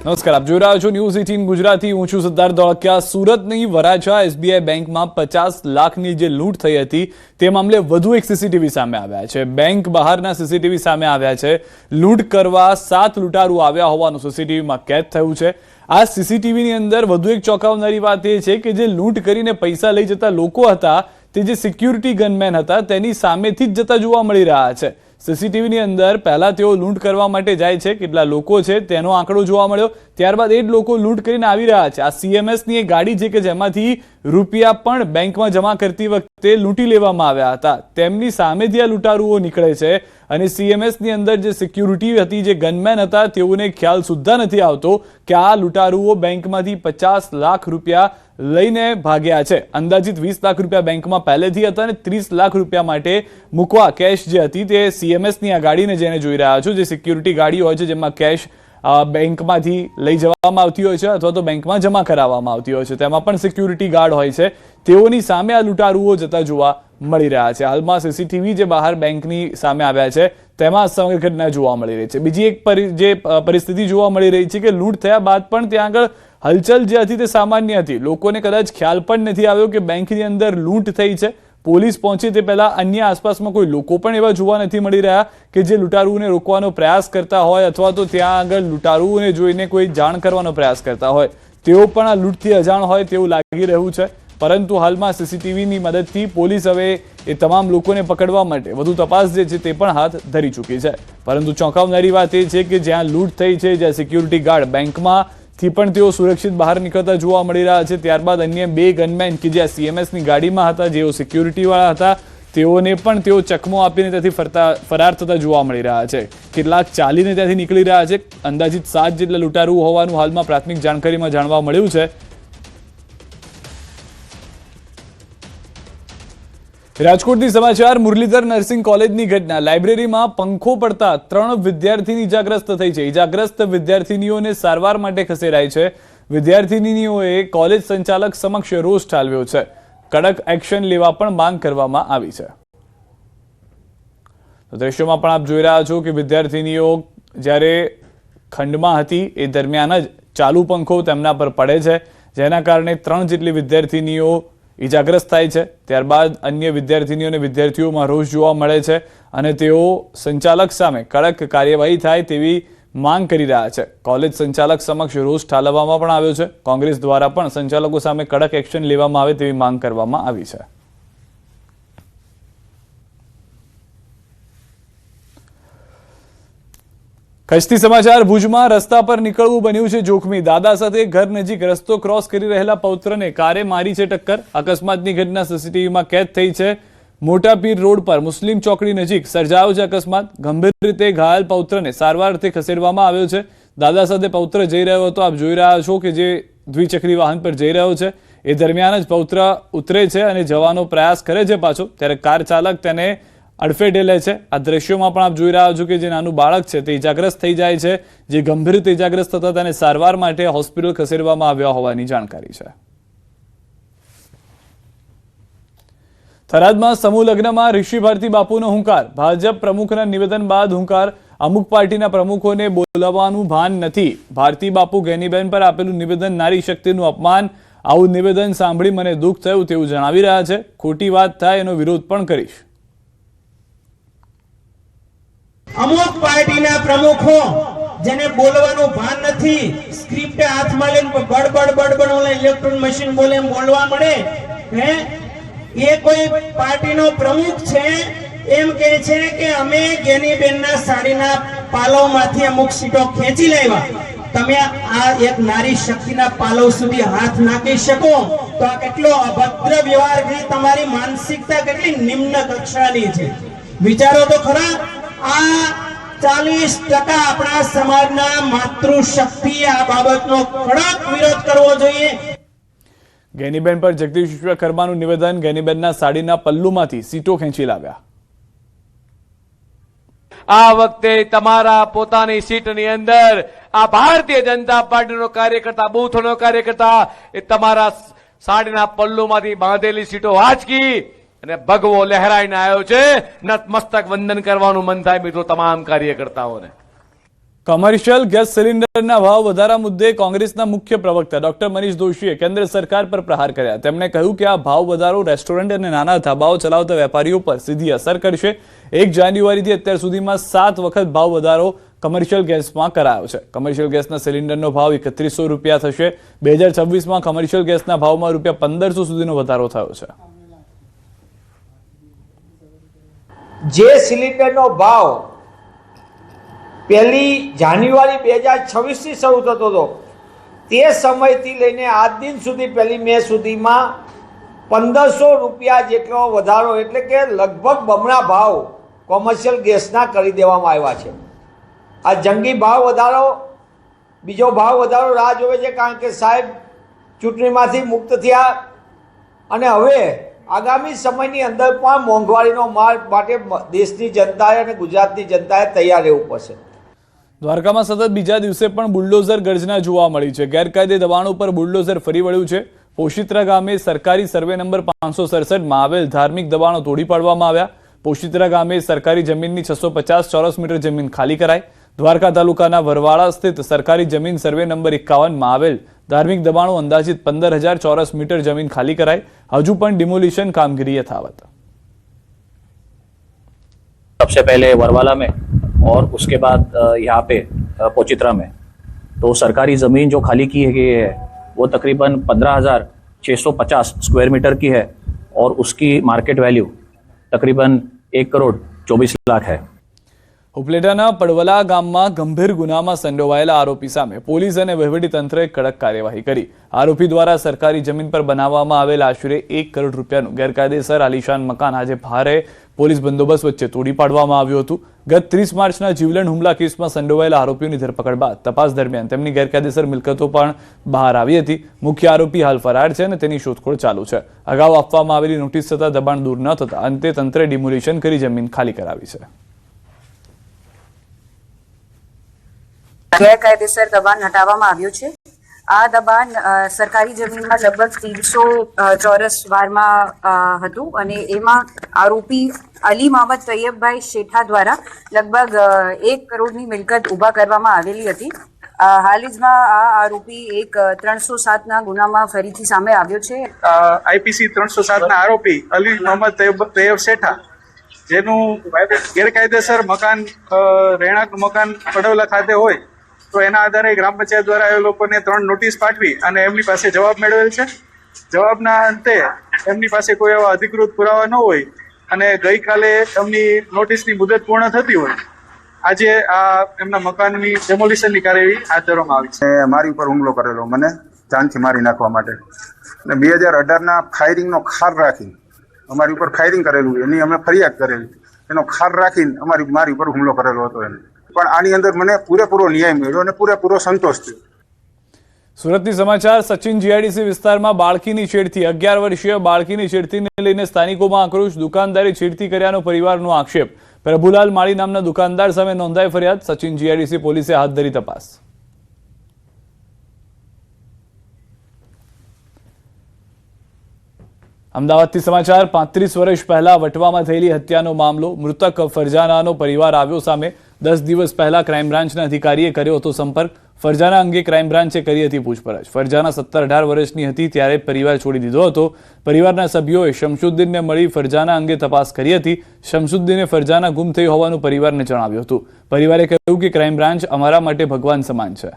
નમસ્કાર, આપ જોઈ રહ્યા છો ન્યૂઝ 18 ગુજરાતી. હું છું સિદ્ધાર્થ ધોળકિયા. સુરતની વરાછા એસબીઆઈ બેંકમાં 50 લાખની જે લૂંટ થઈ હતી તે મામલે વધુ એક સીસીટીવી સામે આવ્યા છે. બેંક બહારના સીસીટીવી સામે આવ્યા છે. લૂંટ કરવા 7 લૂંટારૂ આવ્યા હોવાનું સીસીટીવીમાં કેદ થયું છે. આ સીસીટીવીની અંદર વધુ એક ચોંકાવનારી વાત એ છે કે જે લૂંટ કરીને પૈસા લઈ જતા લોકો હતા તે જે સિક્યુરિટી ગનમેન હતા તેની સામેથી જ જતા જોવા મળી રહ્યા છે. સીસીટીવીની અંદર પહેલા તેઓ લૂંટ કરવા માટે જાય છે, કેટલા લોકો છે તેનો આંકડો જોવા મળ્યો. ત્યારબાદ એ જ લોકો લૂંટ કરીને આવી રહ્યા છે. આ સીએમએસની એક ગાડી છે કે જેમાંથી રૂપિયા પણ બેંકમાં જમા કરતી વખતે લૂંટી લેવામાં આવ્યા હતા. તેમની સામેથી આ લૂંટારુઓ નીકળે છે અને સીએમએસની અંદર જે સિક્યુરિટી હતી, જે ગનમેન હતા, તેઓને ખ્યાલ સુદ્ધા નથી આવતો કે આ લૂંટારુઓ બેંકમાંથી 50 લાખ રૂપિયા લઈને ભાગ્યા છે. અંદાજિત 20 લાખ રૂપિયા બેંકમાં પહેલેથી હતા અને 30 લાખ રૂપિયા માટે મૂકવા કેશ જે હતી તે સીએમએસની આ ગાડીને જેને જોઈ રહ્યા છો, જે સિક્યુરિટી ગાડી હોય છે જેમાં કેશ બેંકમાંથી લઈ જવામાં આવતી હોય છે અથવા તો બેંકમાં જમા કરાવવામાં આવતી હોય છે, તેમાં પણ સિક્યુરિટી ગાર્ડ હોય છે. તેઓની સામે આ લૂંટારુઓ જતા જોવા મળી રહ્યા છે. હાલમાં સીસીટીવી જે બહાર બેંકની સામે આવ્યા છે તેમાં સમગ્ર ઘટના જોવા મળી રહી છે. બીજી એક જે પરિસ્થિતિ જોવા મળી રહી છે કે લૂંટ થયા બાદ પણ ત્યાં આગળ હલચલ જે હતી તે સામાન્ય હતી. લોકોને કદાચ ખ્યાલ પણ નથી આવ્યો કે બેંકની અંદર લૂંટ થઈ છે. પોલીસ પહોંચી તે પહેલા અન્ય આસપાસમાં કોઈ લોકો પણ એવા જોવા નથી મળી રહ્યા કે જે લૂંટારુઓને રોકવાનો પ્રયાસ કરતા હોય અથવા તો ત્યાં આગળ લૂંટારુઓને જોઈને કોઈ જાણ કરવાનો પ્રયાસ કરતા હોય. તેઓ પણ આ લૂંટથી અજાણ હોય તેવું લાગી રહ્યું છે. પરંતુ હાલમાં સીસીટીવીની મદદથી પોલીસ હવે એ તમામ લોકોને પકડવા માટે વધુ તપાસ જે છે તે પણ હાથ ધરી ચૂકી છે. પરંતુ ચોંકાવનારી વાત એ છે કે જ્યાં લૂંટ થઈ છે, જ્યાં સિક્યુરિટી ગાર્ડ બેંકમાં થી પણ તેઓ સુરક્ષિત બહાર નીકળતા જોવા મળી રહ્યા છે. ત્યારબાદ અન્ય 2 ગનમેન કે જે સીએમએસની ગાડીમાં હતા, જેઓ સિક્યુરિટીવાળા હતા, તેઓને પણ તેઓ ચકમો આપીને ત્યાંથી ફરાર થતા જોવા મળી રહ્યા છે. કેટલાક ચાલીને ત્યાંથી નીકળી રહ્યા છે. અંદાજિત 7 જેટલા લૂંટારૂ હોવાનું હાલમાં પ્રાથમિક જાણકારીમાં જાણવા મળ્યું છે. રાજકોટથી સમાચાર. મુરલીધર નર્સિંગ કોલેજની ઘટના. લાઇબ્રેરીમાં પંખો પડતા 3 વિદ્યાર્થીની ઇજાગ્રસ્ત થઈ છે. ઇજાગ્રસ્ત વિદ્યાર્થીનીઓને સારવાર માટે ખસેડાઈ છે. વિદ્યાર્થીનીઓએ કોલેજ સંચાલક સમક્ષ રોષ ઠાલવ્યો છે. કડક એક્શન લેવા પણ માંગ કરવામાં આવી છે. દ્રશ્યોમાં પણ આપ જોઈ રહ્યા છો કે વિદ્યાર્થીનીઓ જ્યારે ખંડમાં હતી એ દરમિયાન જ ચાલુ પંખો તેમના પર પડે છે, જેના કારણે 3 જેટલી વિદ્યાર્થીનીઓ ઇજાગ્રસ્ત થાય છે. ત્યારબાદ અન્ય વિદ્યાર્થીનીઓ અને વિદ્યાર્થીઓમાં રોષ જોવા મળે છે અને તેઓ સંચાલક સામે કડક કાર્યવાહી થાય તેવી માંગ કરી રહ્યા છે. કોલેજ સંચાલક સમક્ષ રોષ ઠાલવવામાં પણ આવ્યો છે. કોંગ્રેસ દ્વારા પણ સંચાલકો સામે કડક એક્શન લેવામાં આવે તેવી માંગ કરવામાં આવી છે. કચ્છથી સમાચાર. ભુજમાં રસ્તા પર નીકળવું બન્યું છે જોખમી. દાદા સાથે ઘર નજીક રસ્તો ક્રોસ કરી રહેલા પૌત્રને કારે મારી છે ટક્કર. અકસ્માતની ઘટના સીસીટીવીમાં કેદ થઈ છે. મોટા પીર રોડ પર મુસ્લિમ ચોકડી નજીક સર્જાયો છે અકસ્માત. ગંભીર રીતે ઘાયલ પૌત્રને સારવાર અર્થે ખસેડવામાં આવ્યો છે. દાદા સાથે પૌત્ર જઈ રહ્યો હતો. આપ જોઈ રહ્યા છો કે જે દ્વિચક્રી વાહન પર જઈ રહ્યો છે એ દરમિયાન જ પૌત્ર ઉતરે છે અને જવાનો પ્રયાસ કરે છે પાછો, ત્યારે કાર ચાલક તેને અડફેટે લે છે. આ દ્રશ્યોમાં પણ આપ જોઈ રહ્યા છો કે જે નાનું બાળક છે તે ઇજાગ્રસ્ત થઈ જાય છે. જે ગંભીર રીતે ઇજાગ્રસ્ત હતા તેને સારવાર માટે હોસ્પિટલ ખસેડવામાં આવ્યા હોવાની જાણકારી છે. થરાદમાં સમૂહ લગ્નમાં ઋષિ ભારતી બાપુનો હુંકાર. ભાજપ પ્રમુખના નિવેદન બાદ હુંકાર. અમુક પાર્ટીના પ્રમુખોને બોલાવવાનું ભાન નથી. ભારતી બાપુ ગેનીબેન પર આપેલું નિવેદન નારી શક્તિનું અપમાન. આવું નિવેદન સાંભળી મને દુઃખ થયું તેવું જણાવી રહ્યા છે. ખોટી વાત થાય એનો વિરોધ પણ કરીશ. અમુક પાર્ટીના પ્રમુખો જેને બોલવાનું ભાન નથી, સ્ક્રિપ્ટ હાથમાં લઈને બડબડ ઓલા ઇલેક્ટ્રોન મશીન બોલે એમ બોલવા મળે, હે એ કોઈ પાર્ટીનો પ્રમુખ છે એમ કહે છે કે અમે ગેનીબેનના સાડીના પાલવમાંથી અમુક સીટો ખેંચી લાવ્યા. તમે આ એક નારી શક્તિના પાલવ સુધી હાથ નાખી શકો તો આ કેટલો અભદ્ર વ્યવહાર છે. તમારી માનસિકતા કેટલી નિમ્ન કક્ષાની છે. વિચારો તો ખરા. આ 40% આપણા સમાજના માતૃશક્તિ આ બાબતનો કડક વિરોધ કરવો જોઈએ. ગેનીબેન પર જગદીશ વિશ્વકર્માનું નિવેદન. ગેનીબેનના સાડીના પલ્લુમાંથી સીટો ખેંચી લાવ્યા. આ વખતે તમારા પોતાની સીટની અંદર આ ભારતીય જનતા પાર્ટીનો કાર્યકર્તા, બૂથનો કાર્યકર્તા એ તમારા સાડીના પલ્લુમાંથી બાંધેલી સીટો વાંચકી અને ભગવો લહેરાઈને આવ્યો છે. નતમસ્તક વંદન કરવાનું મન થાય મિત્રો તમામ કાર્યકર્તાઓને. કમર્શિયલ ગેસ સિલિન્ડરના ભાવ વધારા મુદ્દે કોંગ્રેસના મુખ્ય પ્રવક્તા ડોક્ટર મનીષ દોશીએ કેન્દ્ર સરકાર પર પ્રહાર કર્યા. તેમણે કહ્યું કે આ ભાવ વધારો રેસ્ટોરન્ટ અને નાના ધાબાઓ ચલાવતા વેપારીઓ પર સીધી અસર કરશે. 1 જાન્યુઆરીથી અત્યાર સુધીમાં 7 વખત ભાવ વધારો કમર્શિયલ ગેસમાં કરાયો છે. કમર્શિયલ ગેસના સિલિન્ડરનો ભાવ 3100 રૂપિયા થશે. 2026માં કમર્શિયલ ગેસના ભાવમાં રૂપિયા 1500 સુધીનો વધારો થયો છે. જે સિલિન્ડરનો ભાવ 1 જાન્યુઆરી 2026થી શરૂ થતો હતો તે સમયથી લઈને આજ દિન સુધી 1 મે સુધીમાં 1500 રૂપિયા જેટલો વધારો એટલે કે લગભગ બમણા ભાવ કોમર્શિયલ ગેસના કરી દેવામાં આવ્યા છે. આ જંગી ભાવ વધારો બીજો ભાવ વધારો રાહ જોવે છે, કારણ કે સાહેબ ચૂંટણીમાંથી મુક્ત થયા અને હવે આગામી સમયની અંદર પણ મોંઘવારીનો માર માટે દેશની જનતાએ અને ગુજરાતની જનતાએ તૈયાર રહેવું પડશે. દ્વારકામાં સતત બીજા દિવસે પણ બુલડોઝર ગર્જના જોવા મળી છે. ગેરકાયદે દબાણો પર બુલડોઝર ફરી વળ્યું છે. પોશિત્રા ગામે સરકારી સર્વે નંબર 567માં આવેલ ધાર્મિક દબાણો તોડી પાડવામાં આવ્યા. પોશિત્રા ગામે સરકારી જમીનની 650 ચોરસ મીટર જમીન ખાલી કરાઈ. દ્વારકા તાલુકાના વરવાડા સ્થિત સરકારી જમીન સર્વે નંબર 51માં આવેલ ધાર્મિક દબાણો અંદાજિત 15,000 ચોરસ મીટર જમીન ખાલી કરાઈ. હજુ પણ ડિમોલિશન કામગીરી યથાવત. सबसे पहले वरवाला में और उसके बाद यहाँ पे पोचित्रा में तो सरकारी ज़मीन जो खाली की गई है वो तकरीबन 15,650 स्क्वायर मीटर की है और उसकी मार्केट वैल्यू तकरीबन 1,24,00,000 है. ઉપલેટાના પડવલા ગામમાં ગંભીર ગુનામાં સંડોવાયેલા આરોપી સામે પોલીસ અને વહીવટીતંત્રએ કડક કાર્યવાહી કરી. આરોપી દ્વારા સરકારી જમીન પર બનાવવામાં આવેલ આશરે 1 કરોડ રૂપિયાનું ગેરકાયદેસર આલિશાન મકાન આજે ભારે પોલીસ બંદોબસ્ત વચ્ચે તોડી પાડવામાં આવ્યું હતું. ગત 30 માર્ચના જીવલેણ હુમલા કેસમાં સંડોવાયેલા આરોપીઓની ધરપકડ બાદ તપાસ દરમિયાન તેમની ગેરકાયદેસર મિલકતો પણ બહાર આવી હતી. મુખ્ય આરોપી હાલ ફરાર છે અને તેની શોધખોળ ચાલુ છે. અગાઉ આપવામાં આવેલી નોટિસ છતાં દબાણ દૂર ન થતા અંતે તંત્રે ડિમોલિશન કરી જમીન ખાલી કરાવી છે. ગેરકાયદેસર દબાણ હટાવવામાં આવ્યું છે. આ દબાણ સરકારી જમીનમાં લગભગ 300 ચોરસ વારમાં હતું અને એમાં આરોપી અલી મોહમ્મદ તૈયબભાઈ શેઠા દ્વારા લગભગ 1 કરોડની મિલકત ઊભા કરવામાં આવેલી હતી. હાલ જમાં આ આરોપી એક 307ના ગુનામાં ફરીથી સામે આવ્યો છે. આઈપીસી 307ના આરોપી અલી મોહમ્મદ તૈયબ શેઠા, જેનું ગેરકાયદેસર મકાન રહેણાંક મકાન પડવલા ખાતે હોય તો એના આધારે ગ્રામ પંચાયત દ્વારા એ લોકોને 3 નોટિસ પાઠવી અને એમની પાસે જવાબ મેળવેલ છે. જવાબના અંતે એમની પાસે કોઈ એવા અધિકૃત પુરાવા ન હોય અને ગઈકાલે એમની નોટિસની મુદત પૂર્ણ થતી હોય આજે આ એમના મકાનની ડેમોલિશનની કાર્યવાહી હાથ ધરવામાં આવી છે. મારી ઉપર હુમલો કરેલો, મને જાનથી મારી નાખવા માટે, અને 2018ના ફાયરિંગનો ખાર રાખીને અમારી ઉપર ફાયરિંગ કરેલું, એની અમે ફરિયાદ કરેલી, એનો ખાર રાખીને મારી ઉપર હુમલો કરેલો હતો એને. પણ આની અંદર મને પૂરેપૂરો ન્યાય મળ્યો અને પૂરેપૂરો સંતોષ થયો. સુરતની સમાચાર. સચિન જીઆઈડીસી વિસ્તારમાં બાળકીની છેડતી 11 વર્ષીય બાળકીની છેડતીને લઈને સ્થાનિકોમાં આક્રોશ. દુકાનદારે છેડતી કર્યાનો પરિવારનો આક્ષેપ. પ્રભુલાલ માળી નામના દુકાનદાર સામે નોંધાઈ ફરિયાદ. સચિન જીઆઈડીસી પોલીસે હાથ ધરી તપાસ. અમદાવાદથી સમાચાર. 35 વર્ષ પહેલા વટવામાં થયેલી હત્યાનો મામલો. મૃતક ફરજાનાનો પરિવાર આવ્યો સામે. 10 દિવસ પહેલા ક્રાઇમ બ્રાન્ચના અધિકારીએ કર્યો હતો સંપર્ક. ફરજાના અંગે ક્રાઇમ બ્રાન્ચે કરી હતી પૂછપરછ. ફરજાના 17-18 વર્ષની હતી ત્યારે પરિવાર છોડી દીધો હતો. પરિવારના સભ્યોએ શમશુદ્દીનને મળી ફરજાના અંગે તપાસ કરી હતી. શમશુદ્દીને ફરજાના ગુમ થઈ હોવાનું પરિવારને જણાવ્યું હતું. પરિવારે કહ્યું કે ક્રાઇમ બ્રાન્ચ અમારા માટે ભગવાન સમાન છે.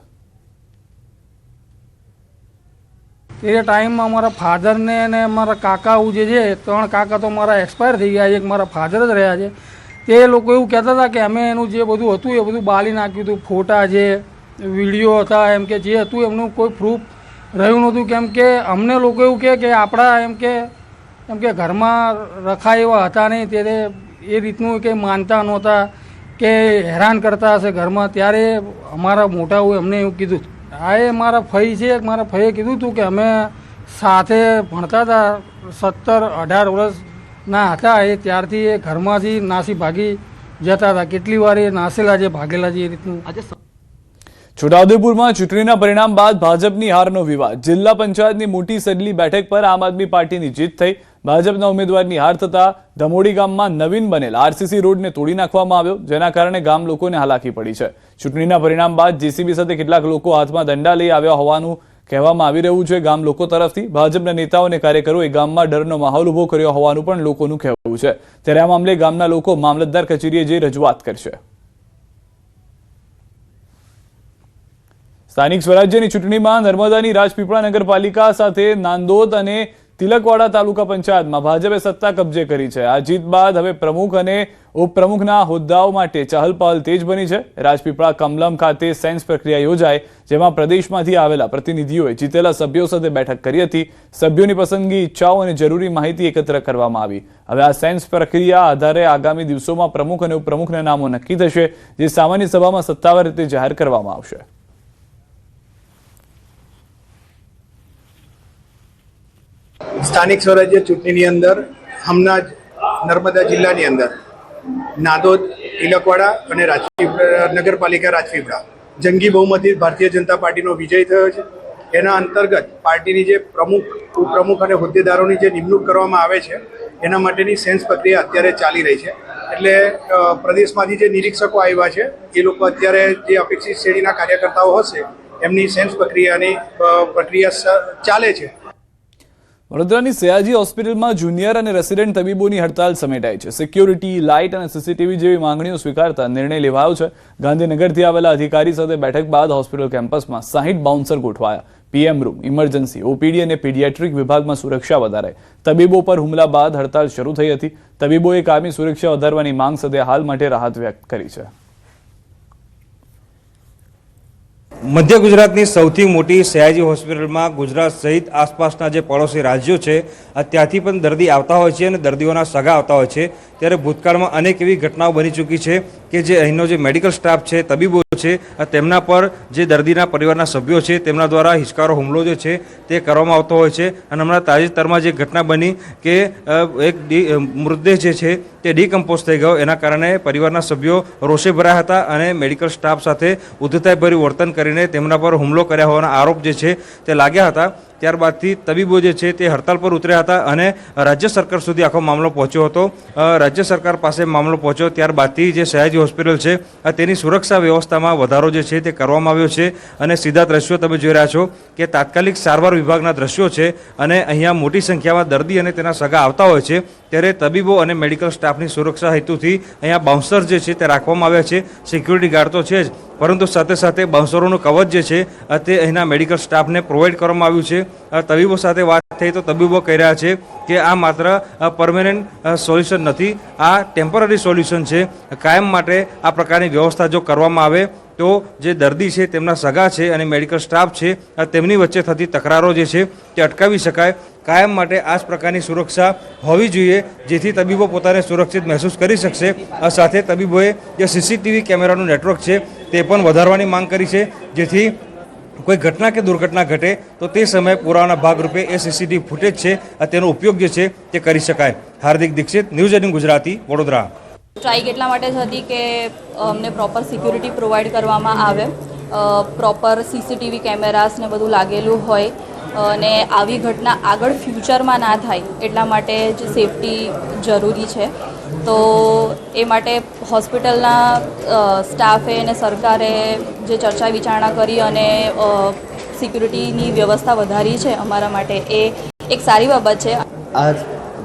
એ ટાઈમમાં મારા ફાધરને અને મારા કાકાઓ જે છે 3 કાકા તો મારા એક્સપાયર થઈ ગયા છે, એક મારા ફાધર જ રહ્યા છે. તે લોકો એવું કહેતા હતા કે અમે એનું જે બધું હતું એ બધું બાળી નાખ્યું હતું. ફોટા છે, વિડીયો હતા, એમ કે જે હતું એમનું કોઈ પ્રૂફ રહ્યું નહોતું. કેમ કે અમને લોકો એવું કહે કે આપણા એમ કે ઘરમાં રખાય એવા હતા નહીં, ત્યારે એ રીતનું કંઈ માનતા નહોતા કે હેરાન કરતા હશે ઘરમાં. ત્યારે અમારા મોટાઓએ અમને એવું કીધું. આ એ મારા ફઈ છે, મારા ફઈએ કીધું હતું કે અમે સાથે ભણતા હતા, 17-18 વર્ષના હતા એ, ત્યારથી એ ઘરમાંથી નાસી ભાગી જતા હતા. કેટલી વાર એ નાસેલા છે, ભાગેલા છે એ રીતનું. છોટાઉદેપુરમાં ચૂંટણીના પરિણામ બાદ ભાજપની હારનો વિવાદ. જિલ્લા પંચાયતની મોટી સડલી બેઠક પર આમ આદમી પાર્ટીની જીત થઈ. ભાજપના ઉમેદવારની હાર થતા ધમોડી ગામમાં નવીન બનેલ આરસીસી રોડને તોડી નાખવામાં આવ્યો, જેના કારણે ગામ લોકોને હાલાકી પડી છે. ચૂંટણીના પરિણામ બાદ જેસીબી સાથે કેટલાક લોકો હાથમાં દંડા લઈ આવ્યા હોવાનું કહેવામાં આવી રહ્યું છે. ગામ લોકો તરફથી ભાજપના નેતાઓ અને કાર્યકરોએ ગામમાં ડરનો માહોલ ઉભો કર્યો હોવાનું પણ લોકોનું કહેવું છે. ત્યારે આ મામલે ગામના લોકો મામલતદાર કચેરીએ જઈ રજૂઆત કરશે. સ્થાનિક સ્વરાજ્યની ચૂંટણીમાં નર્મદાની રાજપીપળા નગરપાલિકા સાથે નાંદોદ અને તિલકવાડા તાલુકા પંચાયતમાં ભાજપે સત્તા કબજે કરી છે. આ જીત બાદ હવે પ્રમુખ અને ઉપપ્રમુખના હોદ્દાઓ માટે ચહલપહલ તેજ બની છે. રાજપીપળા કમલમ ખાતે સેન્સ પ્રક્રિયા યોજાઈ, જેમાં પ્રદેશમાંથી આવેલા પ્રતિનિધિઓએ જીતેલા સભ્યો સાથે બેઠક કરી હતી. સભ્યોની પસંદગી, ઈચ્છાઓ અને જરૂરી માહિતી એકત્ર કરવામાં આવી. હવે આ સેન્સ પ્રક્રિયા આધારે આગામી દિવસોમાં પ્રમુખ અને ઉપપ્રમુખના નામો નક્કી થશે, જે સામાન્ય સભામાં સત્તાવાર રીતે જાહેર કરવામાં આવશે. સ્થાનિક સ્વરાજ્ય ચૂંટણીની અંદર હમણાં જ નર્મદા જિલ્લાની અંદર નાદોદ, તિલકવાડા અને નગરપાલિકા રાજપીપળા જંગી બહુમતી ભારતીય જનતા પાર્ટીનો વિજય થયો છે. એના અંતર્ગત પાર્ટીની જે પ્રમુખ, ઉપપ્રમુખ અને હોદ્દેદારોની જે નિમણૂક કરવામાં આવે છે એના માટેની સેન્સ પ્રક્રિયા અત્યારે ચાલી રહી છે. એટલે પ્રદેશમાંથી જે નિરીક્ષકો આવ્યા છે એ લોકો અત્યારે જે અપેક્ષિત શ્રેણીના કાર્યકર્તાઓ હશે એમની સેન્સ પ્રક્રિયા ચાલે છે. વડોદરાની સયાજી હોસ્પિટલમાં જુનિયર અને રેસિડેન્ટ તબીબોની હડતાલ સમેટાઈ છે. સિક્યોરિટી, લાઇટ અને સીસીટીવી જેવી માંગણીઓ સ્વીકારતા નિર્ણય લેવાયો છે. ગાંધીનગરથી આવેલા અધિકારી સાથે બેઠક બાદ હોસ્પિટલ કેમ્પસમાં 60 બાઉન્સર ગોઠવાયા. પીએમ રૂમ, ઇમરજન્સી, ઓપીડી અને પીડિયાટ્રિક વિભાગમાં સુરક્ષા વધારાઈ. તબીબો પર હુમલા બાદ હડતાલ શરૂ થઈ હતી. તબીબોએ કાયમી સુરક્ષા વધારવાની માંગ સાથે હાલ માટે રાહત વ્યક્ત કરી છે. મધ્ય ગુજરાતની સૌથી મોટી સયાજી હોસ્પિટલમાં ગુજરાત સહિત આસપાસના જે પડોશી રાજ્યો છે ત્યાંથી પણ દર્દી આવતા હોય છે અને દર્દીઓના સગા આવતા હોય છે. ત્યારે ભૂતકાળમાં અનેક એવી ઘટનાઓ બની ચૂકી છે કે જે અહીંનો જે મેડિકલ સ્ટાફ છે, તબીબો છે, તેમના પર જે દર્દીના પરિવારના સભ્યો છે તેમના દ્વારા હિચકારો હુમલો જે છે તે કરવામાં આવતો હોય છે. અને હમણાં તાજેતરમાં જે ઘટના બની કે એક મૃતદેહ જે છે તે ડીકમ્પોઝ થઈ ગયો, એના કારણે પરિવારના સભ્યો રોષે ભરાયા હતા અને મેડિકલ સ્ટાફ સાથે ઉદ્ધતાઈભર્યું વર્તન કરીને તેમના પર હુમલો કર્યા હોવાના આરોપ જે છે તે લાગ્યા હતા. ત્યારબાદથી તબીબો જે છે તે હડતાલ પર ઉતર્યા હતા અને રાજ્ય સરકાર સુધી આખો મામલો પહોંચ્યો હતો. રાજ્ય સરકાર પાસે મામલો પહોંચ્યો ત્યારબાદથી જે સયાજી હોસ્પિટલ છે તેની સુરક્ષા વ્યવસ્થામાં વધારો જે છે તે કરવામાં આવ્યો છે. અને સીધા દ્રશ્યો તમે જોઈ રહ્યા છો કે તાત્કાલિક સારવાર વિભાગના દ્રશ્યો છે અને અહીંયા મોટી સંખ્યામાં દર્દી અને તેના સગા આવતા હોય છે. ત્યારે તબીબો અને મેડિકલ સ્ટાફની સુરક્ષા હેતુથી અહીંયા બાઉન્સર જે છે તે રાખવામાં આવ્યા છે. સિક્યુરિટી ગાર્ડ તો છે જ, પરંતુ સાથે સાથે બાઉન્સરોનું કવચ જે છે તે અહીંના મેડિકલ સ્ટાફને પ્રોવાઈડ કરવામાં આવ્યું છે. તબીબો સાથે વાત થઈ તો તબીબો કહી રહ્યા છે કે આ માત્ર પરમેનન્ટ સોલ્યુશન નથી, આ ટેમ્પરરી સોલ્યુશન છે. કાયમ માટે આ પ્રકારની વ્યવસ્થા જો કરવામાં આવે તો જે દર્દી છે તેમના સગા છે અને મેડિકલ સ્ટાફ છે તેમની વચ્ચે થતી તકરારો જે છે તે અટકાવી શકાય. કાયમ માટે આ જ પ્રકારની સુરક્ષા હોવી જોઈએ, જેથી તબીબો પોતાને સુરક્ષિત મહેસૂસ કરી શકશે. સાથે તબીબોએ જે સીસીટીવી કેમેરાનું નેટવર્ક છે તે પણ વધારવાની માંગ કરી છે, જેથી કોઈ ઘટના કે દુર્ઘટના ઘટે તો તે સમયે પુરાવાના ભાગરૂપે એ સીસીટીવી ફૂટેજ છે તેનો ઉપયોગ જે છે તે કરી શકાય. હાર્દિક દીક્ષિત, ન્યૂઝ 18 ગુજરાતી, વડોદરા. સ્ટ્રાઇક એટલા માટે જ હતી કે અમને પ્રોપર સિક્યુરિટી પ્રોવાઈડ કરવામાં આવે, પ્રોપર સીસીટીવી કેમેરાસ ને બધું લાગેલું હોય અને આવી ઘટના આગળ ફ્યુચરમાં ના થાય એટલા માટે જ સેફટી જરૂરી છે. તો એ માટે હોસ્પિટલના સ્ટાફે અને સરકારે જે ચર્ચા વિચારણા કરી અને સિક્યુરિટીની વ્યવસ્થા વધારી છે અમારા માટે, એ એક સારી બાબત છે. આ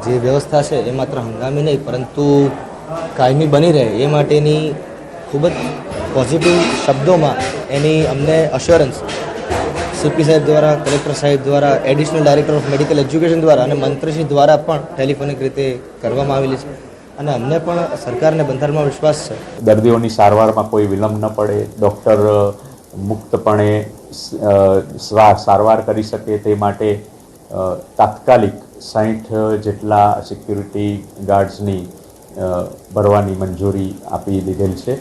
જે વ્યવસ્થા છે એ માત્ર હંગામી નહીં પરંતુ કાયમી બની રહે એ માટેની ખૂબ જ પોઝિટિવ શબ્દોમાં એની અમને અશ્યોરન્સ સીપી સાહેબ દ્વારા, કલેક્ટર સાહેબ દ્વારા, additional director of medical education દ્વારા અને મંત્રીશ્રી દ્વારા પણ ટેલિફોનિક રીતે કરવામાં આવેલી છે. અને અમને પણ સરકારને બંધારણમાં વિશ્વાસ છે. દર્દીઓની સારવારમાં કોઈ વિલંબ ન પડે, ડૉક્ટર મુક્તપણે સારવાર કરી શકે તે માટે તાત્કાલિક 60 જેટલા સિક્યુરિટી ગાર્ડ્સની ભરવાની મંજૂરી આપી દીધેલ છે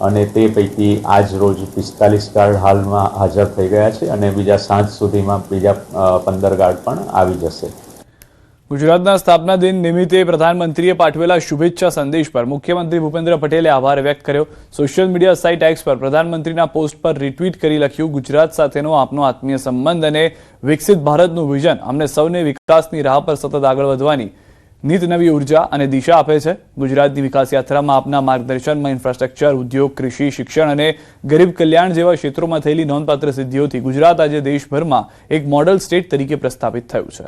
અને તે પૈકી આજ રોજ 45 ગાર્ડ હાલમાં હાજર થઈ ગયા છે અને બીજા સાંજ સુધીમાં બીજા 15 ગાર્ડ પણ આવી જશે. ગુજરાતના સ્થાપના દિન નિમિત્તે પ્રધાનમંત્રીએ પાઠવેલા શુભેચ્છા સંદેશ પર મુખ્યમંત્રી ભૂપેન્દ્ર પટેલે આભાર વ્યક્ત કર્યો. સોશિયલ મીડિયા સાઇટ એક્સ પર પ્રધાનમંત્રીના પોસ્ટ પર રીટ્વીટ કરી લખ્યું, ગુજરાત સાથેનો આપનો આત્મીય સંબંધ અને વિકસિત ભારતનું વિઝન અમને સૌને વિકાસની રાહ પર સતત આગળ વધવાની નીત નવી ઉર્જા અને દિશા આપે છે. ગુજરાતની વિકાસ યાત્રામાં આપના માર્ગદર્શનમાં ઇન્ફ્રાસ્ટ્રક્ચર, ઉદ્યોગ, કૃષિ, શિક્ષણ અને ગરીબ કલ્યાણ જેવા ક્ષેત્રોમાં થયેલી નોંધપાત્ર સિદ્ધિઓથી ગુજરાત આજે દેશભરમાં એક મોડલ સ્ટેટ તરીકે પ્રસ્થાપિત થયું છે.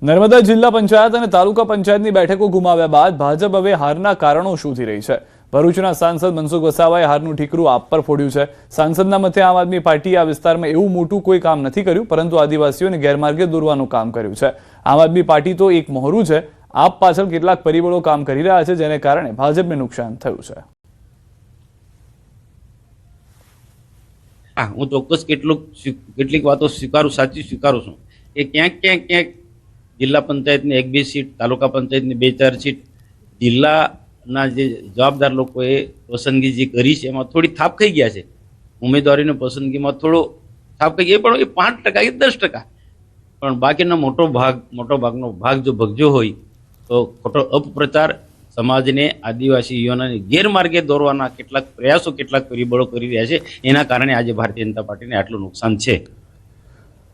નર્મદા જિલ્લા પંચાયત અને તાલુકા પંચાયતની બેઠકો ગુમાવ્યા બાદ ભાજપ હવે હારના કારણો શોધી રહી છે. ભરૂચના સાંસદ મનસુખ વસાવાએ હારનું ઠીકરું આપ પર ફોડ્યું છે. સાંસદના મતે આમ આદમી પાર્ટીએ આ વિસ્તારમાં એવું મોટું કોઈ કામ નથી કર્યું, પરંતુ આદિવાસીઓને ગેરમાર્ગે દોરવાનું કામ કર્યું છે. આમ આદમી પાર્ટી તો એક મોહરું છે. આપ પાછળ કેટલાક પરિબળો કામ કરી રહ્યા છે, જેને કારણે ભાજપને નુકસાન થયું છે. હું ચોક્કસ કેટલીક વાતો સાચી સ્વીકારું છું કે ક્યાંક જિલ્લા પંચાયતની 1-2 સીટ, તાલુકા પંચાયતની 2-4 સીટ જિલ્લાના જે જવાબદાર લોકોએ પસંદગી જે કરી છે એમાં થોડી થાપ ખાઈ ગયા છે. ઉમેદવારીની પસંદગીમાં થોડો થાપ ખાઈ ગયા, પણ એ 5% કે 10%, પણ બાકીનો મોટો ભાગનો ભાગ જો ભગજો હોય તો ખોટો અપપ્રચાર, સમાજને, આદિવાસી યુવાનોને ગેરમાર્ગે દોરવાના કેટલાક પ્રયાસો, કેટલાક પરિબળો કરી રહ્યા છે. એના કારણે આજે ભારતીય જનતા પાર્ટીને આટલું નુકસાન છે.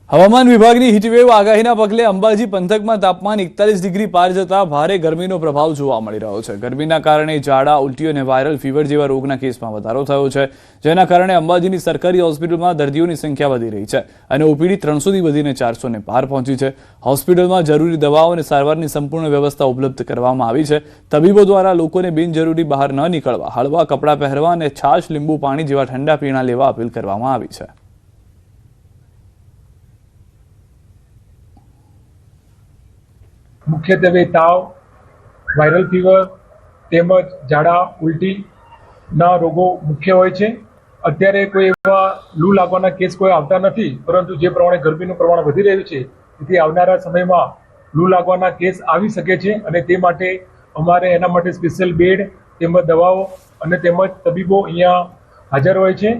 હવામાન વિભાગની હીટવેવ આગાહીના પગલે અંબાજી પંથકમાં તાપમાન 41 ડિગ્રી પાર જતા ભારે ગરમીનો પ્રભાવ જોવા મળી રહ્યો છે. ગરમીના કારણે ઝાડા, ઉલટી અને વાયરલ ફીવર જેવા રોગના કેસમાં વધારો થયો છે, જેના કારણે અંબાજીની સરકારી હોસ્પિટલમાં દર્દીઓની સંખ્યા વધી રહી છે અને ઓપીડી 300થી વધીને 400 ને પાર પહોંચી છે. હોસ્પિટલમાં જરૂરી દવાઓ અને સારવારની સંપૂર્ણ વ્યવસ્થા ઉપલબ્ધ કરવામાં આવી છે. તબીબો દ્વારા લોકોને બિનજરૂરી બહાર ન નીકળવા, હળવા કપડાં પહેરવા અને છાશ, લીંબુ પાણી જેવા ઠંડા પીણા લેવા અપીલ કરવામાં આવી છે. મુખ્યત્વે તાવ, વાયરલ ફીવર તેમજ ઝાડા, ઉલટીના રોગો મુખ્ય હોય છે. અત્યારે કોઈ એવા લૂ લાગવાના કેસ કોઈ આવતા નથી, પરંતુ જે પ્રમાણે ગરમીનું પ્રમાણ વધી રહ્યું છે તેથી આવનારા સમયમાં લૂ લાગવાના કેસ આવી શકે છે અને તે માટે અમારે એના માટે સ્પેશિયલ બેડ તેમજ દવાઓ અને તેમજ તબીબો અહીંયા હાજર હોય છે.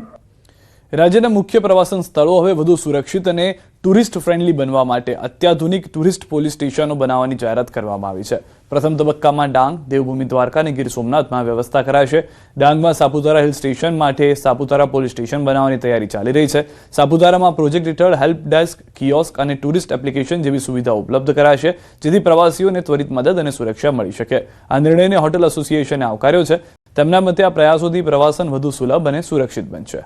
રાજ્યના મુખ્ય પ્રવાસન સ્થળો હવે વધુ સુરક્ષિત અને ટુરિસ્ટ ફ્રેન્ડલી બનવા માટે અત્યાધુનિક ટુરિસ્ટ પોલીસ સ્ટેશનો બનાવવાની જાહેરાત કરવામાં આવી છે. પ્રથમ તબક્કામાં ડાંગ, દેવભૂમિ દ્વારકા અને ગીર સોમનાથમાં વ્યવસ્થા કરાશે. ડાંગમાં સાપુતારા હિલ સ્ટેશન માટે સાપુતારા પોલીસ સ્ટેશન બનાવવાની તૈયારી ચાલી રહી છે. સાપુતારામાં પ્રોજેક્ટ હેઠળ હેલ્પ ડેસ્ક, કિયોસ્ક અને ટુરિસ્ટ એપ્લિકેશન જેવી સુવિધાઓ ઉપલબ્ધ કરાશે, જેથી પ્રવાસીઓને ત્વરિત મદદ અને સુરક્ષા મળી શકે. આ નિર્ણયને હોટલ એસોસિએશને આવકાર્યો છે. તેમના મતે આ પ્રયાસોથી પ્રવાસન વધુ સુલભ અને સુરક્ષિત બનશે.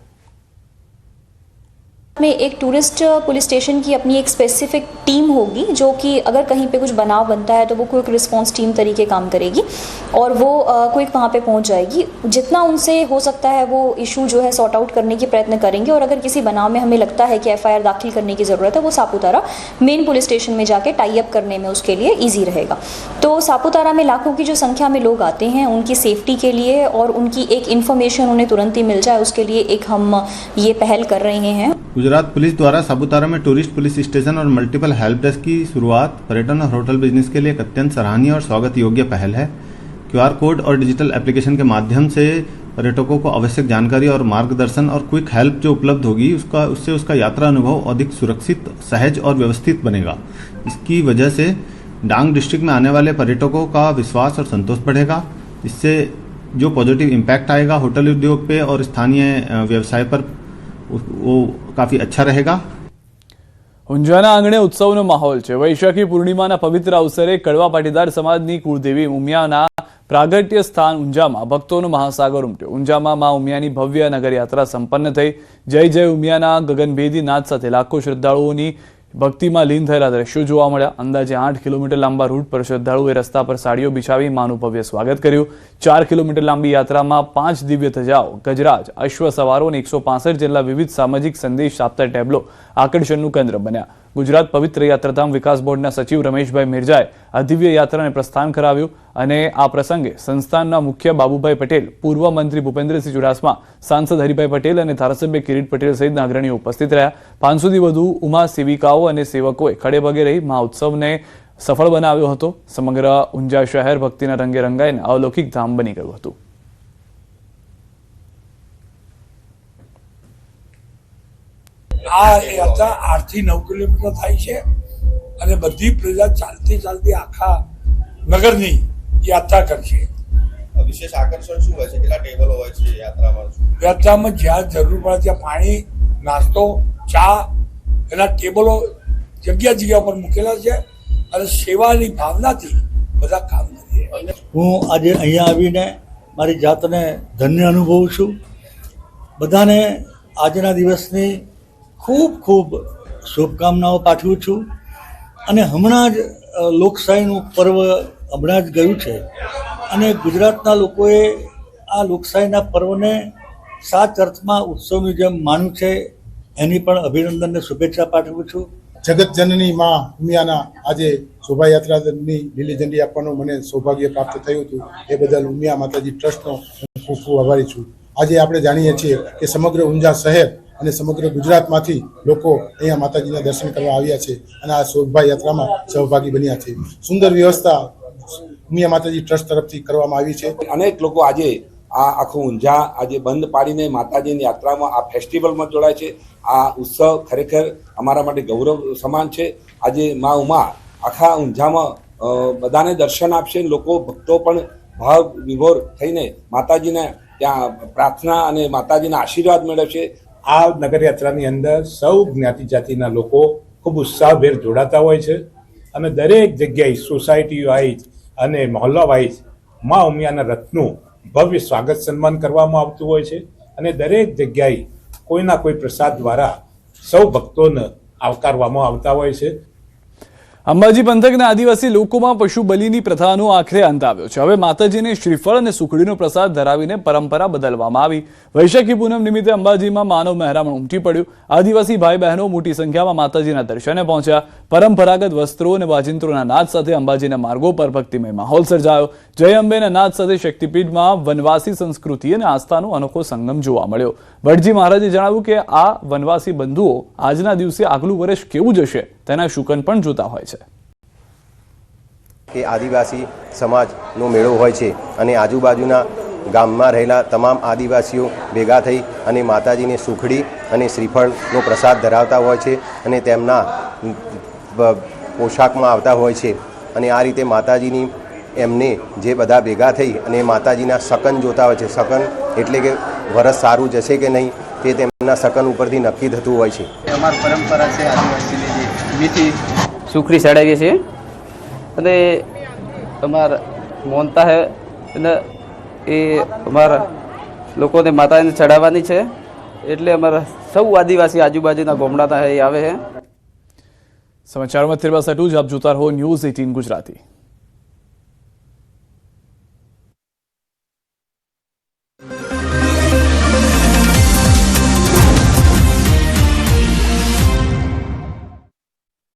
में एक टूरिस्ट पुलिस स्टेशन की अपनी एक स्पेसिफिक टीम होगी, जो कि अगर कहीं पे कुछ बनाव बनता है तो वो क्विक रिस्पांस टीम तरीके काम करेगी और वो क्विक वहाँ पे पहुँच जाएगी. जितना उनसे हो सकता है वो इशू जो है सॉर्ट आउट करने की प्रयत्न करेंगे और अगर किसी बनाव में हमें लगता है कि FIR दाखिल करने की ज़रूरत है, वो सापुतारा मेन पुलिस स्टेशन में जाके टाई अप करने में उसके लिए ईजी रहेगा. तो सापुतारा में लाखों की जो संख्या में लोग आते हैं, उनकी सेफ्टी के लिए और उनकी एक इन्फॉर्मेशन उन्हें तुरंत ही मिल जाए, उसके लिए एक हम ये पहल कर रहे हैं. गुजरात पुलिस द्वारा सापुतारा में टूरिस्ट पुलिस स्टेशन और मल्टीपल हेल्प डेस्क की शुरुआत पर्यटन और होटल बिजनेस के लिए एक अत्यंत सराहनीय और स्वागत योग्य पहल है. QR कोड और डिजिटल एप्लीकेशन के माध्यम से पर्यटकों को आवश्यक जानकारी और मार्गदर्शन और क्विक हेल्प जो उपलब्ध होगी उससे उसका यात्रा अनुभव अधिक सुरक्षित, सहज और व्यवस्थित बनेगा. इसकी वजह से डांग डिस्ट्रिक्ट में आने वाले पर्यटकों का विश्वास और संतोष बढ़ेगा. इससे जो पॉजिटिव इम्पैक्ट आएगा होटल उद्योग पे और स्थानीय व्यवसाय पर वो काफी अच्छा रहेगा. ઊંઝાના આંગણે ઉત્સવનો માહોલ છે. વૈશાખી પૂર્ણિમાના પવિત્ર અવસરે કડવા પાટીદાર સમાજની કુળદેવી ઉમિયાના પ્રાગટ્ય સ્થાન ઊંઝામાં ભક્તોનો મહાસાગર ઉમટ્યો. ઊંઝામાં મા ઉમિયાની ભવ્ય નગરયાત્રા સંપન્ન થઈ. જય જય ઉમિયાના ગગનભેદી નાદ સાથે લાખો શ્રદ્ધાળુઓની ભક્તિમાં લીન થયેલા દ્રશ્યો જોવા મળ્યા. અંદાજે 8 કિલોમીટર લાંબા રૂટ પર શ્રદ્ધાળુઓએ રસ્તા પર સાડીઓ બિછાવી માનું ભવ્ય સ્વાગત કર્યું. 4 કિલોમીટર લાંબી યાત્રામાં 5 દિવ્ય ધજાઓ, ગજરાજ, અશ્વ સવારો અને 165 જેટલા વિવિધ સામાજિક સંદેશ આપતા ટેબ્લો આકર્ષણનું કેન્દ્ર બન્યા. ગુજરાત પવિત્ર યાત્રાધામ વિકાસ બોર્ડના સચિવ રમેશભાઈ મિર્જાએ આ દિવ્ય યાત્રાને પ્રસ્થાન કરાવ્યું અને આ પ્રસંગે સંસ્થાનના મુખ્ય બાબુભાઈ પટેલ, પૂર્વ મંત્રી ભૂપેન્દ્રસિંહ ચુડાસમા, સાંસદ હરિભાઈ પટેલ અને ધારાસભ્ય કિરીટ પટેલ સહિતના અગ્રણીઓ ઉપસ્થિત રહ્યા. 500થી વધુ ઉમા સેવિકાઓ અને સેવકોએ ખડેપગે રહી મહાઉત્સવને સફળ બનાવ્યો હતો. સમગ્ર ઊંઝા શહેર ભક્તિના રંગે રંગાઈને અલૌકિક ધામ બની ગયું હતું. આ યાત્રા 8 થી 9 કિલોમીટર થાય છે અને બધી પ્રજા ચાલતી ચાલતી આખા નગરની યાત્રા કરશે. વિશેષ આકર્ષણ શું હોય છે? કેટલા ટેબલો હોય છે યાત્રામાં? યાત્રામાં જ્યાં જરૂર પડે ત્યાં પાણી, નાસ્તો, ચા, એના ટેબલો જગ્યા જગ્યા પર મૂકેલા છે અને સેવાની ભાવનાથી બધા કામ કરીએ. હું આજે અહીંયા આવીને મારી જાતને ધન્ય અનુભવું છું. બધાને આજના દિવસની ખૂબ ખૂબ શુભકામનાઓ પાઠવું છું. અને હમણાં જ લોકશાહીનું પર્વ હમણાં જ ગયું છે અને ગુજરાતના લોકોએ આ લોકશાહીના પર્વને સાચ અર્થમાં ઉત્સવની જેમ માન્યું છે. એની પણ અભિનંદનને શુભેચ્છા પાઠવું છું. જગત જનની માં ઉમિયાના આજે શોભાયાત્રાની લીલી ઝંડી આપવાનું મને સૌભાગ્ય પ્રાપ્ત થયું હતું. એ બદલ ઉમિયા માતાજી ટ્રસ્ટનો હું ખૂબ ખૂબ આભારી છું. આજે આપણે જાણીએ છીએ કે સમગ્ર ઊંઝા શહેર અને સમગ્ર ગુજરાતમાંથી લોકો અહીંયા માતાજીના દર્શન કરવા આવ્યા છે અને આ શોભાયાત્રામાં સહભાગી બન્યા છે. સુંદર વ્યવસ્થા ઉમિયા માતાજી ટ્રસ્ટ તરફથી કરવામાં આવી છે. અનેક લોકો આજે આ આખું ઊંઝા આજે બંધ પાડીને માતાજીની યાત્રામાં આ ફેસ્ટિવલમાં જોડાય છે. આ ઉત્સવ ખરેખર અમારા માટે ગૌરવ સમાન છે. આજે મા ઉમા આખા ઊંઝામાં બધાને દર્શન આપશે. લોકો ભક્તો પણ ભાવ વિભોર થઈને માતાજીને ત્યાં પ્રાર્થના અને માતાજીના આશીર્વાદ મેળવશે. આ નગરયાત્રાની અંદર સૌ જ્ઞાતિ જાતિના લોકો ખૂબ ઉત્સાહભેર જોડાતા હોય છે અને દરેક જગ્યાએ સોસાયટી વાઇઝ અને મહોલ્લા વાઇઝ મા ઉમિયાના રથનું ભવ્ય સ્વાગત સન્માન કરવામાં આવતું હોય છે અને દરેક જગ્યાએ કોઈના કોઈ પ્રસાદ દ્વારા સૌ ભક્તોને આવકારવામાં આવતા હોય છે. અંબાજી પંથકના આદિવાસી લોકોમાં પશુ બલિની પ્રથાનો આખરે અંત આવ્યો છે. હવે માતાજીને શ્રીફળ અને સુખડીનો પ્રસાદ ધરાવીને પરંપરા બદલવામાં આવી. વૈશાખી પૂનમ નિમિત્તે અંબાજીમાં માનવ મહેરામણ ઉમટી પડ્યું. આદિવાસી ભાઈ બહેનો મોટી સંખ્યામાં માતાજીના દર્શને પહોંચ્યા. પરંપરાગત વસ્ત્રો અને વાજિંત્રોના નાદ સાથે અંબાજીના માર્ગો પર ભક્તિમય માહોલ સર્જાયો. જય અંબેના નાદ સાથે શક્તિપીઠમાં વનવાસી સંસ્કૃતિ અને આસ્થાનો અનોખો સંગમ જોવા મળ્યો. ભટજી મહારાજે જણાવ્યું કે આ વનવાસી બંધુઓ આજના દિવસે આગલું વર્ષ કેવું જશે તેના શુકન પણ જોતા હોય છે. કે આદિવાસી સમાજનો મેળો હોય છે અને આજુબાજુના ગામમાં રહેલા તમામ આદિવાસીઓ ભેગા થઈ અને માતાજીને સુખડી અને શ્રીફળનો પ્રસાદ ધરાવતા હોય છે અને તેમના પોશાકમાં આવતા હોય છે અને આ રીતે માતાજીની એમને જે બધા ભેગા થઈ અને માતાજીના શકન જોતા હોય છે. શકન એટલે કે વરસ સારું જશે કે નહીં તે તેમના શકન ઉપરથી નક્કી થતું હોય છે. અમારી પરંપરા છે આદિવાસીની જે મીઠી સુખડી ચડાવીએ છીએ અને અમારા મોનતા હે અને એ અમારા લોકોને માતાજીને ચડાવવાની છે એટલે અમારા સૌ આદિવાસી આજુબાજુના ગામડાના એ આવે છે. સમાચારોમાં 13 આપ જોતા રહો ન્યૂઝ 18 ગુજરાતી.